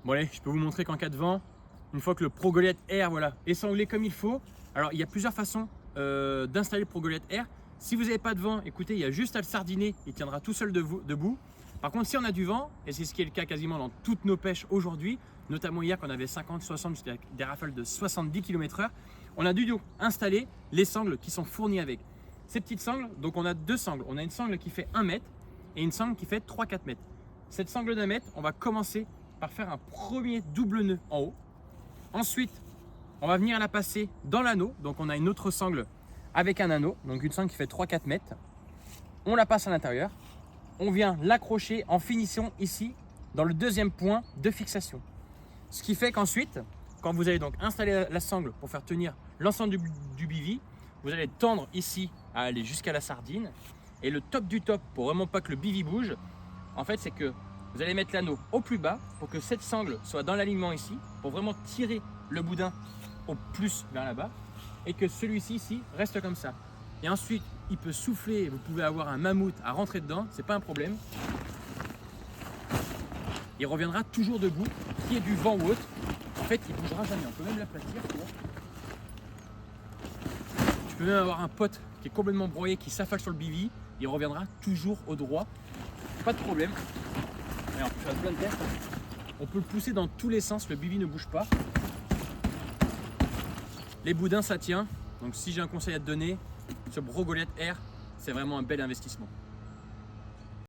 Bon allez, je peux vous montrer qu'en cas de vent, une fois que le ProGoliath Air voilà, est sanglé comme il faut, alors il y a plusieurs façons d'installer le ProGoliath Air. Si vous n'avez pas de vent, écoutez, il y a juste à le sardiner, il tiendra tout seul debout. Par contre, si on a du vent, et c'est ce qui est le cas quasiment dans toutes nos pêches aujourd'hui, notamment hier quand on avait 50, 60, jusqu'à des rafales de 70 km/h, on a dû installer les sangles qui sont fournies avec. Ces petites sangles, donc on a deux sangles. On a une sangle qui fait 1 mètre et une sangle qui fait 3-4 mètres. Cette sangle d'1 mètre, on va commencer par faire un premier double nœud en haut. Ensuite, on va venir la passer dans l'anneau. Donc on a une autre sangle avec un anneau, donc une sangle qui fait 3-4 mètres. On la passe à l'intérieur. On vient l'accrocher en finition ici, dans le deuxième point de fixation. Ce qui fait qu'ensuite, quand vous allez donc installer la sangle pour faire tenir l'ensemble du bivy, vous allez tendre ici à aller jusqu'à la sardine. Et le top du top, pour vraiment pas que le bivy bouge, en fait, c'est que vous allez mettre l'anneau au plus bas pour que cette sangle soit dans l'alignement ici, pour vraiment tirer le boudin au plus vers là-bas, et que celui-ci ici reste comme ça. Et ensuite, il peut souffler, vous pouvez avoir un mammouth à rentrer dedans, c'est pas un problème. Il reviendra toujours debout, qu'il y ait du vent ou autre. En fait, il bougera jamais. On peut même l'aplatir. Tu peux même avoir un pote qui est complètement broyé, qui s'affale sur le bivy, il reviendra toujours au droit. Pas de problème. Alors, on peut faire plein de tests. On peut le pousser dans tous les sens, le bivy ne bouge pas. Les boudins, ça tient. Donc si j'ai un conseil à te donner, ce ProGoliath Air, c'est vraiment un bel investissement.